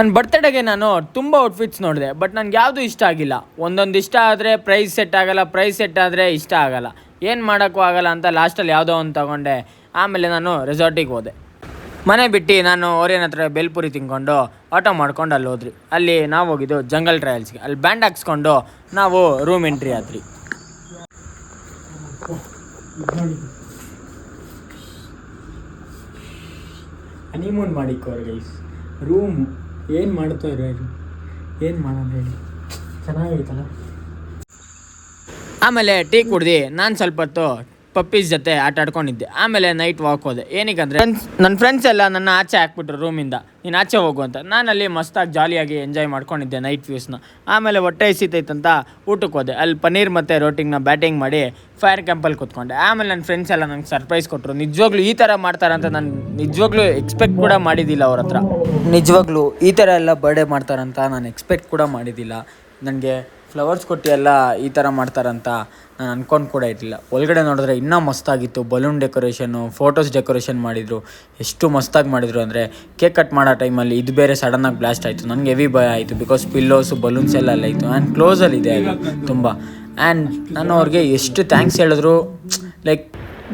ನನ್ನ ಬರ್ತಡೇಗೆ ನಾನು ತುಂಬ ಔಟ್ಫಿಟ್ಸ್ ನೋಡಿದೆ, ಬಟ್ ನನಗೆ ಯಾವುದು ಇಷ್ಟ ಆಗಿಲ್ಲ. ಒಂದೊಂದು ಇಷ್ಟ ಆದರೆ ಪ್ರೈಸ್ ಸೆಟ್ ಆಗಲ್ಲ, ಪ್ರೈಸ್ ಸೆಟ್ ಆದರೆ ಇಷ್ಟ ಆಗಲ್ಲ, ಏನು ಮಾಡೋಕ್ಕೂ ಆಗಲ್ಲ ಅಂತ ಲಾಸ್ಟಲ್ಲಿ ಯಾವುದೋ ಒಂದು ತೊಗೊಂಡೆ. ಆಮೇಲೆ ನಾನು ರೆಸಾರ್ಟಿಗೆ ಹೋದೆ. ಮನೆ ಬಿಟ್ಟು ನಾನು ಓರಿಯನ್ ಹತ್ರ ಬೇಲ್ಪುರಿ ತಿನ್ಕೊಂಡು ಆಟೋ ಮಾಡ್ಕೊಂಡು ಅಲ್ಲಿ ಹೋದ್ರಿ. ಅಲ್ಲಿ ನಾವು ಹೋಗಿದ್ದು ಜಂಗಲ್ ಟ್ರಯಲ್ಸ್ಗೆ. ಅಲ್ಲಿ ಬ್ಯಾಂಡ್ ಹಾಕ್ಸ್ಕೊಂಡು ನಾವು ರೂಮ್ ಎಂಟ್ರಿ ಆದ್ರಿ. ಹನಿಮೂನ್ ಮಾಡಿಕೋರು ಗೈಸ್. ರೂಮ್ ಏನು ಮಾಡ್ತಾರೆ, ಏನು ಮಾಡೋಣ ಹೇಳಿ, ಚೆನ್ನಾಗೈತಲ್ಲ. ಆಮೇಲೆ ಟೀ ಕುಡ್ದು ನಾನು ಸ್ವಲ್ಪ ಹೊತ್ತು ಪಪ್ಪೀಸ್ ಜೊತೆ ಆಟ ಆಡ್ಕೊಂಡಿದ್ದೆ. ಆಮೇಲೆ ನೈಟ್ ವಾಕ್ ಹೋದೆ. ಏನಕ್ಕಂದರೆ ನನ್ನ ಫ್ರೆಂಡ್ಸ್ ಎಲ್ಲ ನನ್ನ ಆಚೆ ಹಾಕ್ಬಿಟ್ರು ರೂಮಿಂದ, ನೀನು ಆಚೆ ಹೋಗು ಅಂತ. ನಾನಲ್ಲಿ ಮಸ್ತಾಗಿ ಜಾಲಿಯಾಗಿ ಎಂಜಾಯ್ ಮಾಡ್ಕೊಂಡಿದ್ದೆ ನೈಟ್ ವ್ಯೂಸ್ನ. ಆಮೇಲೆ ಹೊಟ್ಟೆ ಹಸಿತೈತಂತ ಊಟಕ್ಕೆ ಹೋದೆ. ಅಲ್ಲಿ ಪನ್ನೀರ್ ಮತ್ತು ರೋಟಿಂಗ್ನ ಬ್ಯಾಟಿಂಗ್ ಮಾಡಿ ಫೈರ್ ಕ್ಯಾಂಪಲ್ಲಿ ಕೂತ್ಕೊಂಡೆ. ಆಮೇಲೆ ನನ್ನ ಫ್ರೆಂಡ್ಸ್ ಎಲ್ಲ ನಂಗೆ ಸರ್ಪ್ರೈಸ್ ಕೊಟ್ಟರು. ನಿಜವಾಗ್ಲೂ ಈ ಥರ ಮಾಡ್ತಾರಂತ ನಾನು ನಿಜವಾಗ್ಲೂ ಎಕ್ಸ್ಪೆಕ್ಟ್ ಕೂಡ ಮಾಡಿದ್ದಿಲ್ಲ ಅವ್ರ ಹತ್ರ. ನಿಜವಾಗ್ಲೂ ಈ ಥರ ಎಲ್ಲ ಬರ್ಡೇ ಮಾಡ್ತಾರಂತ ನಾನು ಎಕ್ಸ್ಪೆಕ್ಟ್ ಕೂಡ ಮಾಡಿದ್ದಿಲ್ಲ. ನನಗೆ ಫ್ಲವರ್ಸ್ ಕೊಟ್ಟು ಎಲ್ಲ ಈ ಥರ ಮಾಡ್ತಾರಂತ ನಾನು ಅಂದ್ಕೊಂಡು ಕೂಡ ಇರಲಿಲ್ಲ. ಒಳಗಡೆ ನೋಡಿದ್ರೆ ಇನ್ನೂ ಮಸ್ತಾಗಿತ್ತು. ಬಲೂನ್ ಡೆಕೋರೇಷನ್ನು, ಫೋಟೋಸ್ ಡೆಕೋರೇಷನ್ ಮಾಡಿದರು. ಎಷ್ಟು ಮಸ್ತಾಗಿ ಮಾಡಿದರು ಅಂದರೆ, ಕೇಕ್ ಕಟ್ ಮಾಡೋ ಟೈಮಲ್ಲಿ ಇದು ಬೇರೆ ಸಡನ್ನಾಗಿ ಬ್ಲಾಸ್ಟ್ ಆಯಿತು. ನನಗೆ ಹೆವಿ ಭಯ ಆಯಿತು, ಬಿಕಾಸ್ ಪಿಲ್ಲೋಸು ಬಲೂನ್ಸ್ ಎಲ್ಲ ಅಲ್ಲಿತ್ತು. ಆ್ಯಂಡ್ ಕ್ಲೋಸಲ್ಲಿದೆ ಅದು ತುಂಬ. ಆ್ಯಂಡ್ ನಾನು ಅವ್ರಿಗೆ ಎಷ್ಟು ಥ್ಯಾಂಕ್ಸ್ ಹೇಳಿದ್ರು. ಲೈಕ್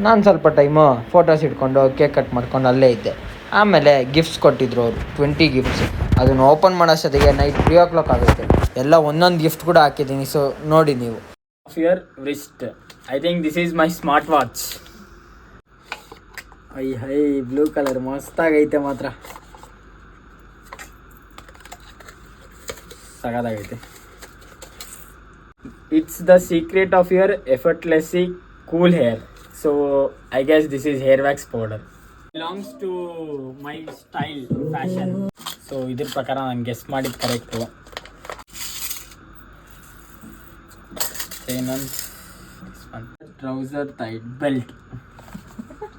ನಾನು ಸ್ವಲ್ಪ ಟೈಮು ಫೋಟೋಸ್ ಇಟ್ಕೊಂಡು ಕೇಕ್ ಕಟ್ ಮಾಡ್ಕೊಂಡು ಅಲ್ಲೇ ಇದ್ದೆ. ಆಮೇಲೆ ಗಿಫ್ಟ್ಸ್ ಕೊಟ್ಟಿದ್ರು ಅವರು, 20 ಗಿಫ್ಟ್ಸ್. ಅದನ್ನು ಓಪನ್ ಮಾಡೋಷ್ಟೊತ್ತಿಗೆ ನೈಟ್ 3 o'clock ಆಗುತ್ತೆ. ಎಲ್ಲ ಒಂದೊಂದು ಗಿಫ್ಟ್ ಕೂಡ ಹಾಕಿದ್ದೀನಿ. ಸೊ ನೋಡಿ ನೀವು. Off your wrist, I think this is my smart watch. ಹೈ ಬ್ಲೂ ಕಲರ್ ಮಸ್ತಾಗೈತೆ, ಮಾತ್ರ ಸಗದಾಗೈತೆ. It's the secret of your effortlessly cool hair. So I guess this is hair wax powder. Belongs to my style fashion. So ಇದ್ರ ಪ್ರಕಾರ ನಾನು guess ಮಾಡಿದ್ದು correct. Trouser tight belt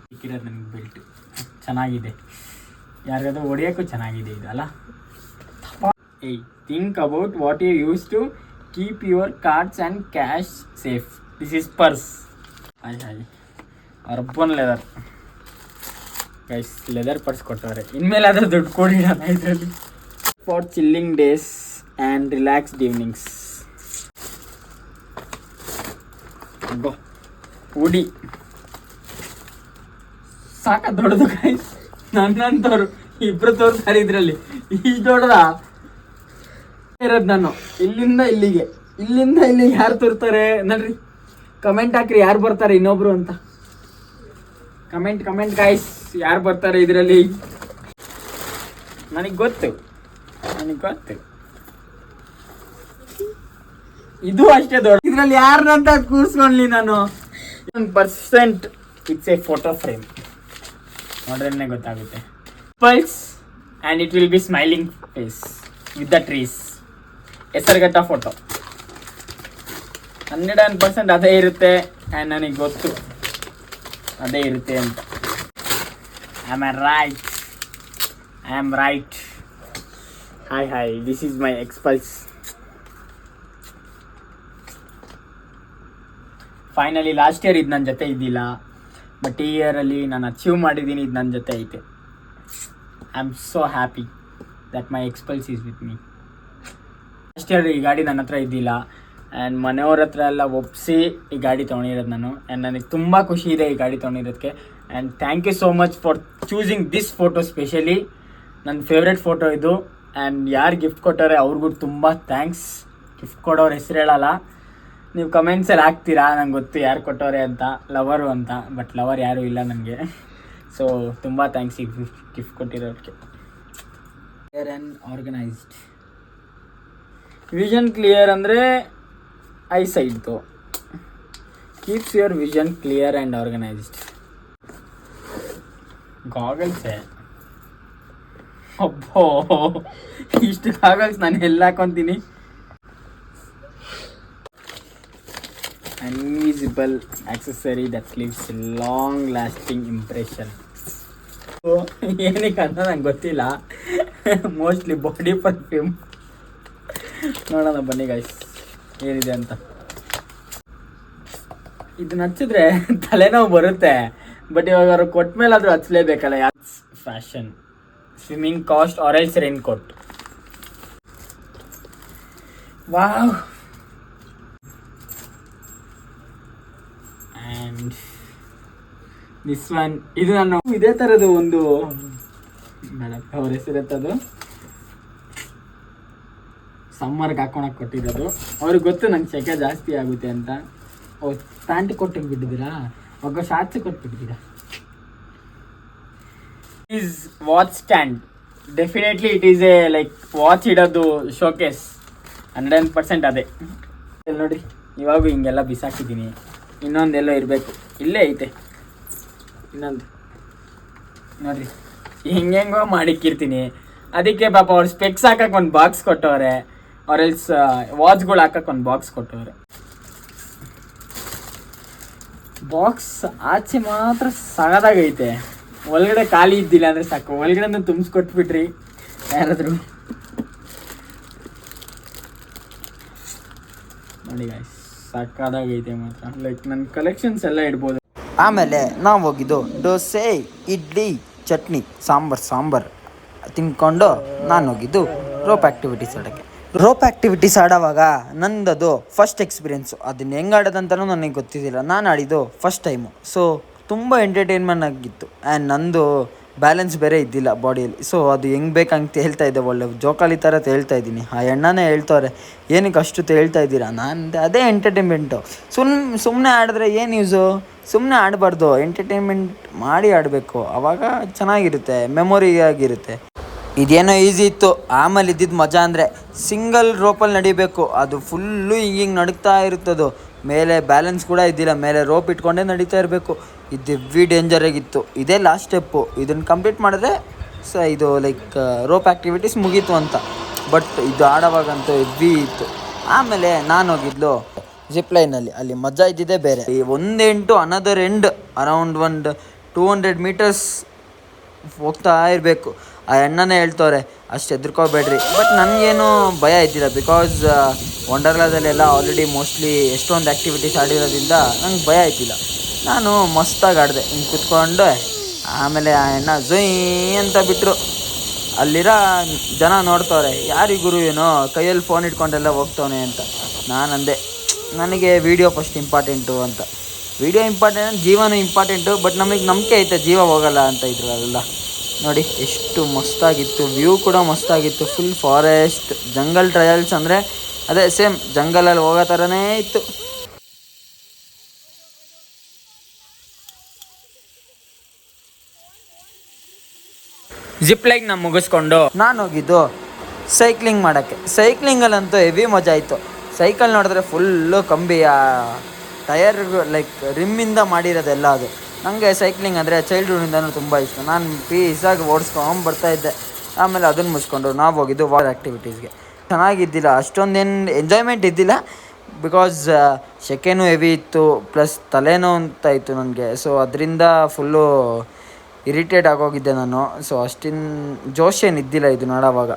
ಸಿಕ್ಕಿರೋದು ನನಗೆ. ಬೆಲ್ಟ್ ಚೆನ್ನಾಗಿದೆ, ಯಾರಿಗಾದ್ರೂ ಹೊಡಿಯೋಕ್ಕೂ ಚೆನ್ನಾಗಿದೆ ಇದು ಅಲ್ಲ. Think about what you use to keep your cards and cash safe. This is purse. Hi Urban Leather guys. Leather purse ಕೊಟ್ಟವ್ರೆ, ಇನ್ಮೇಲೆ ಅದ್ರ ದುಡ್ಡು ಕೊಡಿಡೋಣ ಇದರಲ್ಲಿ. For chilling days and relaxed evenings. ಉಡಿ ಸಾಕ ದೊಡ್ಡದು ಗೈಸ್. ನನ್ನಂತವ್ರು ಇಬ್ರು ತೋರ್ತಾರೆ ಇದರಲ್ಲಿ. ಇಷ್ಟು ದೊಡ್ಡದ ಇರೋದು ನಾನು. ಇಲ್ಲಿಂದ ಇಲ್ಲಿಗೆ ಯಾರು ತೋರ್ತಾರೆ ನೋಡ್ರಿ. ಕಮೆಂಟ್ ಹಾಕ್ರಿ ಯಾರು ಬರ್ತಾರೆ ಇನ್ನೊಬ್ರು ಅಂತ. ಕಮೆಂಟ್ ಗೈಸ್, ಯಾರು ಬರ್ತಾರೆ ಇದರಲ್ಲಿ. ನನಗೆ ಗೊತ್ತು. ಇದು ಅಷ್ಟೇ ದೊಡ್ಡ. ಇದರಲ್ಲಿ ಯಾರನ್ನಂತ ಕೂರ್ಸ್ಕೊಂಡ್ಲಿ ನಾನು. 1% ಇಟ್ಸ್ ಎ ಫೋಟೋ ಫ್ರೇಮ್. ನೋಡ್ರೆ ಗೊತ್ತಾಗುತ್ತೆ. Pulse and it will be smiling face with the trees. Hesaraghatta photo 100% ಅದೇ ಇರುತ್ತೆ. ಆ್ಯಂಡ್ ನನಗೆ ಗೊತ್ತು ಅದೇ ಇರುತ್ತೆ ಅಂತ. I am right. Hi this is my Xpulse. Finally last year ಇದು ನನ್ನ ಜೊತೆ ಇದ್ದಿಲ್ಲ, ಬಟ್ ಈ ಇಯರಲ್ಲಿ ನಾನು ಅಚೀವ್ ಮಾಡಿದ್ದೀನಿ. ಇದು ನನ್ನ ಜೊತೆ ಐತೆ. I am so happy that my Xpulse is with me. Last year ಈ ಗಾಡಿ ನನ್ನ ಹತ್ರ ಇದ್ದಿಲ್ಲ. ಆ್ಯಂಡ್ ಮನೆಯವ್ರ ಹತ್ರ ಎಲ್ಲ ಒಪ್ಪಿಸಿ ಈ ಗಾಡಿ ತೊಗೊಂಡಿರೋದು ನಾನು. ಆ್ಯಂಡ್ ನನಗೆ ತುಂಬ ಖುಷಿ ಇದೆ ಈ ಗಾಡಿ ತೊಗೊಂಡಿರೋದಕ್ಕೆ. And thank you so much for choosing this photo. Specially ನನ್ನ ಫೇವ್ರೆಟ್ ಫೋಟೋ ಇದು. ಆ್ಯಂಡ್ ಯಾರು ಗಿಫ್ಟ್ ಕೊಟ್ಟಾರೆ ಅವ್ರಿಗೂ ತುಂಬ ಥ್ಯಾಂಕ್ಸ್. ಗಿಫ್ಟ್ ಕೊಡೋರು ಹೆಸರು ಹೇಳಲ್ಲ, ನೀವು ಕಮೆಂಟ್ಸಲ್ಲಿ ಹಾಕ್ತೀರಾ. ನಂಗೆ ಗೊತ್ತು ಯಾರು ಕೊಟ್ಟವ್ರೆ ಅಂತ, ಲವರು ಅಂತ. ಬಟ್ ಲವರ್ ಯಾರೂ ಇಲ್ಲ ನನಗೆ. ಸೊ ತುಂಬ ಥ್ಯಾಂಕ್ಸ್ ಈ ಗಿಫ್ಟ್ ಕೊಟ್ಟಿರೋದಕ್ಕೆ. Clear and organised. Vision clear ಅಂದರೆ ಐಸೈಟ್ದು. Keeps your vision clear and organised. ಗಾಗಲ್ಸೇ. ಅಬ್ಬೋ, ಇಷ್ಟು ಗಾಗಲ್ಸ್ ನಾನು ಎಲ್ಲ ಹಾಕೊತೀನಿ. Invisible accessory that leaves a long lasting impression. ಏನಕ್ಕೆ ಅಂತ ನಂಗೆ ಗೊತ್ತಿಲ್ಲ. Mostly body perfume. ನೋಡೋಣ ಬನ್ನಿ ಗೈಸ್ ಏನಿದೆ ಅಂತ. ಇದನ್ನ ಹಚ್ಚಿದ್ರೆ ತಲೆನೋವು ಬರುತ್ತೆ, ಬಟ್ ಇವಾಗ ಅವ್ರು ಕೊಟ್ಟ ಮೇಲೆ ಆದರೂ ಹಚ್ಚಲೇಬೇಕಲ್ಲ. Fashion, swimming cost or else rain coat. Wow. And this one, ಇದು ನಾನು ಇದೇ ಥರದ್ದು ಒಂದು ಮೇಡಮ್ ಅವ್ರ ಹೆಸರಿತ್ತದು ಸಮ್ಮರ್ಗೆ ಹಾಕೊಳಕ್ಕೆ ಕೊಟ್ಟಿರೋದು. ಅವ್ರಿಗೆ ಗೊತ್ತು ನಂಗೆ ಸೆಕೆ ಜಾಸ್ತಿ ಆಗುತ್ತೆ ಅಂತ. ಪ್ಯಾಂಟ್ ಕೊಟ್ಟು ಬಿಟ್ಟಿದ್ದೀರಾ, ಒಬ್ಬ ಶಾರ್ಟ್ಸ್ ಕೊಟ್ಬಿಟ್ಟಿದ್ದೀರಾ. Is watch stand. Definitely it is a like watch ಇಡೋದು ಶೋಕೇಸ್ 100% ಅದೇ. ನೋಡಿ ಇವಾಗೂ ಹಿಂಗೆಲ್ಲ ಬಿಸಾಕಿದ್ದೀನಿ. ಇನ್ನೊಂದೆಲ್ಲೋ ಇರಬೇಕು, ಇಲ್ಲೇ ಐತೆ ಇನ್ನೊಂದು. ನೋಡ್ರಿ ಹೆಂಗೆಂಗೋ ಮಾಡಿಕ್ಕಿರ್ತೀನಿ. ಅದಕ್ಕೆ ಪಾಪ ಅವ್ರು ಸ್ಪೆಕ್ಸ್ ಹಾಕಕ್ಕೆ ಒಂದು ಬಾಕ್ಸ್ ಕೊಟ್ಟವ್ರೆ, ಅವ್ರ ಎಲ್ಸ್ ವಾಚ್ಗಳು ಹಾಕಕ್ಕೆ ಒಂದು ಬಾಕ್ಸ್ ಕೊಟ್ಟವ್ರೆ. ಬಾಕ್ಸ್ ಆಚೆ ಮಾತ್ರ ಸಗದಾಗೈತೆ, ಒಳಗಡೆ ಖಾಲಿ ಇದ್ದಿಲ್ಲ ಅಂದರೆ ಸಾಕು. ಒಳಗಡೆ ತುಂಬಿಸ್ಕೊಟ್ಬಿಟ್ರಿ ಯಾರಾದರೂ. ನೋಡಿ ಗಾಯ್ಸ್ ಸಕ್ಕದಾಗೈತೆ ಮಾತ್ರ. ಲೈಕ್ ನನ್ನ ಕಲೆಕ್ಷನ್ಸ್ ಎಲ್ಲ ಇಡ್ಬೋದು. ಆಮೇಲೆ ನಾವು ಹೋಗಿದ್ದು ದೋಸೆ, ಇಡ್ಲಿ, ಚಟ್ನಿ, ಸಾಂಬಾರು ತಿನ್ಕೊಂಡು ನಾನು ಹೋಗಿದ್ದು ರೋಪ್ ಆ್ಯಕ್ಟಿವಿಟೀಸ್ ಆಡೋಕ್ಕೆ. ರೋಪ್ ಆ್ಯಕ್ಟಿವಿಟೀಸ್ ಆಡೋವಾಗ ನಂದದು ಫಸ್ಟ್ ಎಕ್ಸ್ಪೀರಿಯೆನ್ಸು. ಅದನ್ನ ಹೆಂಗೆ ಆಡೋದಂತಲೂ ನನಗೆ ಗೊತ್ತಿದ್ದಿಲ್ಲ. ನಾನು ಆಡಿದ್ದು ಫಸ್ಟ್ ಟೈಮು. ಸೊ ತುಂಬ ಎಂಟರ್ಟೈನ್ಮೆಂಟ್ ಆಗಿತ್ತು. ಆ್ಯಂಡ್ ನಂದು ಬ್ಯಾಲೆನ್ಸ್ ಬೇರೆ ಇದ್ದಿಲ್ಲ ಬಾಡಿಯಲ್ಲಿ. ಸೊ ಅದು ಹೆಂಗೆ ಬೇಕಂತ ಹೇಳ್ತಾ ಇದ್ದೆ, ಒಳ್ಳೆ ಜೋಕಾಲಿ ಥರ ತೇಳ್ತಾ ಇದ್ದೀನಿ. ಆ ಎಣ್ಣನೇ ಹೇಳ್ತವ್ರೆ ಏನಕ್ಕೆ ಅಷ್ಟು ತೇಳ್ತಾ ಇದ್ದೀರಾ. ನಾನು ಅದೇ ಎಂಟರ್ಟೈನ್ಮೆಂಟು. ಸುಮ್ಮನೆ ಆಡಿದ್ರೆ ಏನು ಯೂಸು? ಸುಮ್ಮನೆ ಆಡಬಾರ್ದು, ಎಂಟರ್ಟೈನ್ಮೆಂಟ್ ಮಾಡಿ ಆಡಬೇಕು. ಆವಾಗ ಚೆನ್ನಾಗಿರುತ್ತೆ, ಮೆಮೊರಿ ಆಗಿರುತ್ತೆ. ಇದೇನೋ ಈಸಿ ಇತ್ತು. ಆಮೇಲೆ ಇದ್ದಿದ್ದು ಮಜಾ ಅಂದರೆ ಸಿಂಗಲ್ ರೋಪಲ್ಲಿ ನಡಿಬೇಕು. ಅದು ಫುಲ್ಲು ಹಿಂಗೆ ನಡುಕ್ತಾ ಇರುತ್ತದು. ಮೇಲೆ ಬ್ಯಾಲೆನ್ಸ್ ಕೂಡ ಇದ್ದಿಲ್ಲ, ಮೇಲೆ ರೋಪ್ ಇಟ್ಕೊಂಡೇ ನಡೀತಾ ಇರಬೇಕು. ಇದು ಹೆವಿ ಡೇಂಜರ್ ಆಗಿತ್ತು. ಇದೇ ಲಾಸ್ಟ್ ಸ್ಟೆಪ್ಪು. ಇದನ್ನು ಕಂಪ್ಲೀಟ್ ಮಾಡಿದ್ರೆ ಇದು ಲೈಕ್ ರೋಪ್ ಆ್ಯಕ್ಟಿವಿಟೀಸ್ ಮುಗೀತು ಅಂತ. ಬಟ್ ಇದು ಆಡೋವಾಗಂತೂ ಹೆವಿ ಇತ್ತು. ಆಮೇಲೆ ನಾನು ಹೋಗಿದ್ಲು ಜಿಪ್ಲೈನಲ್ಲಿ. ಅಲ್ಲಿ ಮಜಾ ಇದ್ದಿದ್ದೇ ಬೇರೆ. ಈ 1 ಎಂಟು ಅನದರ್ ಎಂಡ್ ಅರೌಂಡ್ ಒಂದು 200 ಮೀಟರ್ಸ್ ಹೋಗ್ತಾ ಇರಬೇಕು. ಆ ಎಣ್ಣನೇ ಹೇಳ್ತವ್ರೆ ಅಷ್ಟು ಹೆದರ್ಕೋಬೇಡ್ರಿ. ಬಟ್ ನನಗೇನು ಭಯ ಇದ್ದಿಲ್ಲ, ಬಿಕಾಸ್ ವಂಡರ್ಲಾದಲ್ಲೆಲ್ಲ ಆಲ್ರೆಡಿ ಮೋಸ್ಟ್ಲಿ ಎಷ್ಟೊಂದು ಆ್ಯಕ್ಟಿವಿಟೀಸ್ ಆಡಿರೋದ್ರಿಂದ ನಂಗೆ ಭಯ ಇದ್ದಿಲ್ಲ. ನಾನು ಮಸ್ತಾಗಿ ಆಡಿದೆ ಹಿಂಗೆ ಕುತ್ಕೊಂಡು. ಆಮೇಲೆ ಆ ಎಣ್ಣೆ ಝೊಯ್ ಅಂತ ಬಿಟ್ಟರು. ಅಲ್ಲಿರೋ ಜನ ನೋಡ್ತವ್ರೆ, ಯಾರಿಗುರು ಏನೋ ಕೈಯಲ್ಲಿ ಫೋನ್ ಇಟ್ಕೊಂಡೆಲ್ಲ ಹೋಗ್ತವನೆ ಅಂತ. ನಾನು ಅಂದೆ ನನಗೆ ವೀಡಿಯೋ ಫಸ್ಟ್ ಇಂಪಾರ್ಟೆಂಟು ಅಂತ. ವೀಡಿಯೋ ಇಂಪಾರ್ಟೆಂಟ್, ಜೀವನೂ ಇಂಪಾರ್ಟೆಂಟು. ಬಟ್ ನಮಗೆ ನಂಬಿಕೆ ಐತೆ ಜೀವ ಹೋಗಲ್ಲ ಅಂತ ಇದ್ರು ಅಲ್ಲ. ನೋಡಿ ಎಷ್ಟು ಮಸ್ತಾಗಿತ್ತು. ವ್ಯೂ ಕೂಡ ಮಸ್ತಾಗಿತ್ತು. ಫುಲ್ ಫಾರೆಸ್ಟ್, ಜಂಗಲ್ ಟ್ರಯಲ್ಸ್ ಅಂದರೆ ಅದೇ ಸೇಮ್ ಜಂಗಲಲ್ಲಿ ಹೋಗೋ ಥರನೇ ಇತ್ತು. ಜಿಪ್ ಲೈನ್ ಮುಗಿಸ್ಕೊಂಡು ನಾನು ಹೋಗಿದ್ದು ಸೈಕ್ಲಿಂಗ್ ಮಾಡೋಕ್ಕೆ. ಸೈಕ್ಲಿಂಗಲ್ಲಂತೂ ಹೆವಿ ಮಜಾ ಇತ್ತು. ಸೈಕಲ್ ನೋಡಿದ್ರೆ ಫುಲ್ಲು ಕಂಬಿಯ ಟಯರ್ ಲೈಕ್ ರಿಮ್ಮಿಂದ ಮಾಡಿರೋದೆಲ್ಲ ಅದು. ನನಗೆ ಸೈಕ್ಲಿಂಗ್ ಅಂದರೆ ಚೈಲ್ಡ್ಹುಡ್ಡಿಂದನೂ ತುಂಬ ಇಷ್ಟ. ನಾನು ಪೀಸಾಗಿ ಓಡಿಸ್ಕೊಂಬರ್ತಾಯಿದ್ದೆ. ಆಮೇಲೆ ಅದನ್ನು ಮುಗಿಸ್ಕೊಂಡು ನಾವು ಹೋಗಿದ್ದು ವಾಟರ್ ಆ್ಯಕ್ಟಿವಿಟೀಸ್ಗೆ. ಚೆನ್ನಾಗಿದ್ದಿಲ್ಲ, ಅಷ್ಟೊಂದೇನು ಎಂಜಾಯ್ಮೆಂಟ್ ಇದ್ದಿಲ್ಲ. ಬಿಕಾಸ್ ಸೆಕೆನೂ ಹೆವಿ ಇತ್ತು, ಪ್ಲಸ್ ತಲೆನೋ ಅಂತ ಇತ್ತು ನನಗೆ. ಸೊ ಅದರಿಂದ ಫುಲ್ಲು ಇರಿಟೇಟ್ ಆಗೋಗಿದ್ದೆ ನಾನು. ಸೊ ಅಷ್ಟಿನ ಜೋಶ್ ಏನು ಇದ್ದಿಲ್ಲ ಇದು ನೋಡೋವಾಗ.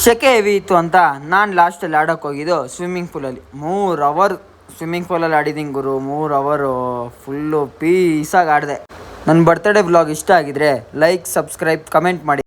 ಸೆಕೆ ಹೆವಿ ಇತ್ತು ಅಂತ ನಾನು ಲಾಸ್ಟಲ್ಲಿ ಆಡೋಕ್ಕೆ ಹೋಗಿದ್ದು ಸ್ವಿಮ್ಮಿಂಗ್ ಪೂಲಲ್ಲಿ. 3 ಅವರ್ ಸ್ವಿಮ್ಮಿಂಗ್ ಪೂಲಲ್ಲಿ ಆಡಿದ್ದೀನಿ ಗುರು. 3 ಅವರು ಫುಲ್ಲು ಪೀಸಾಗಿ ಆಡಿದೆ. ನನ್ನ ಬರ್ತ್ಡೇ ವ್ಲಾಗ್ ಇಷ್ಟ ಆಗಿದ್ರೆ ಲೈಕ್, ಸಬ್ಸ್ಕ್ರೈಬ್, ಕಮೆಂಟ್ ಮಾಡಿ.